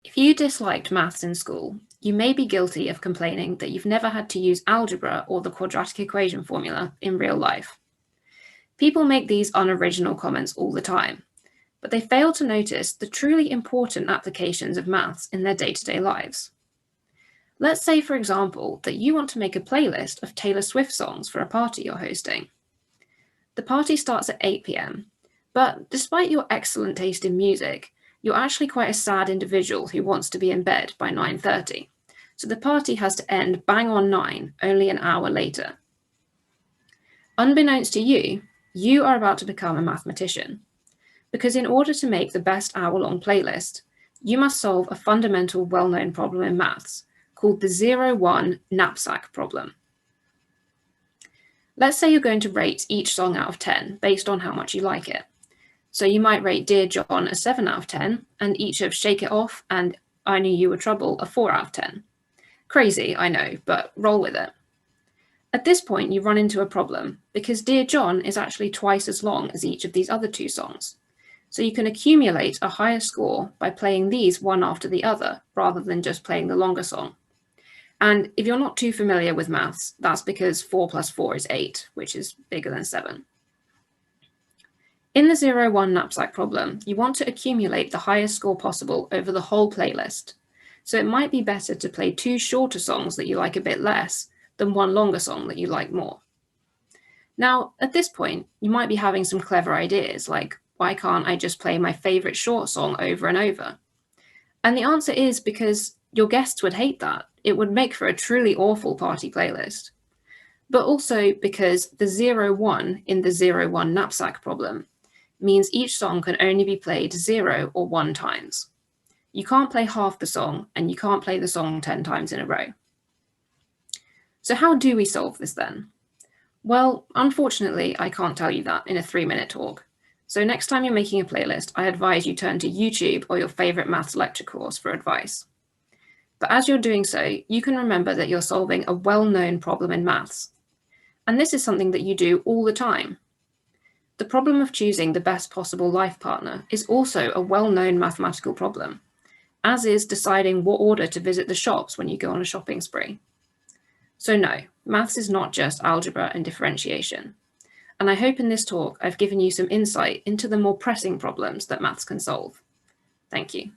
If you disliked maths in school, you may be guilty of complaining that you've never had to use algebra or the quadratic equation formula in real life. People make these unoriginal comments all the time, but they fail to notice the truly important applications of maths in their day-to-day lives. Let's say, for example, that you want to make a playlist of Taylor Swift songs for a party you're hosting. The party starts at 8 p.m, but despite your excellent taste in music, you're actually quite a sad individual who wants to be in bed by 9:30. So the party has to end bang on 9, only an hour later. Unbeknownst to you, you are about to become a mathematician. Because in order to make the best hour-long playlist, you must solve a fundamental well-known problem in maths called the 0-1 knapsack problem. Let's say you're going to rate each song out of 10 based on how much you like it. So you might rate Dear John a 7 out of 10, and each of Shake It Off and I Knew You Were Trouble a 4 out of 10. Crazy, I know, but roll with it. At this point, you run into a problem, because Dear John is actually twice as long as each of these other two songs. So you can accumulate a higher score by playing these one after the other, rather than just playing the longer song. And if you're not too familiar with maths, that's because 4 plus 4 is 8, which is bigger than 7. In the 0-1 knapsack problem, you want to accumulate the highest score possible over the whole playlist. So it might be better to play 2 shorter songs that you like a bit less than 1 longer song that you like more. Now, at this point, you might be having some clever ideas like, why can't I just play my favorite short song over and over? And the answer is because your guests would hate that. It would make for a truly awful party playlist. But also because the 0-1 in the 0-1 knapsack problem means each song can only be played 0 or 1 times. You can't play half the song, and you can't play the song 10 times in a row. So how do we solve this then? Well, unfortunately, I can't tell you that in a 3-minute talk. So next time you're making a playlist, I advise you turn to YouTube or your favorite maths lecture course for advice. But as you're doing so, you can remember that you're solving a well-known problem in maths. And this is something that you do all the time. The problem of choosing the best possible life partner is also a well-known mathematical problem, as is deciding what order to visit the shops when you go on a shopping spree. So no, maths is not just algebra and differentiation. And I hope in this talk I've given you some insight into the more pressing problems that maths can solve. Thank you.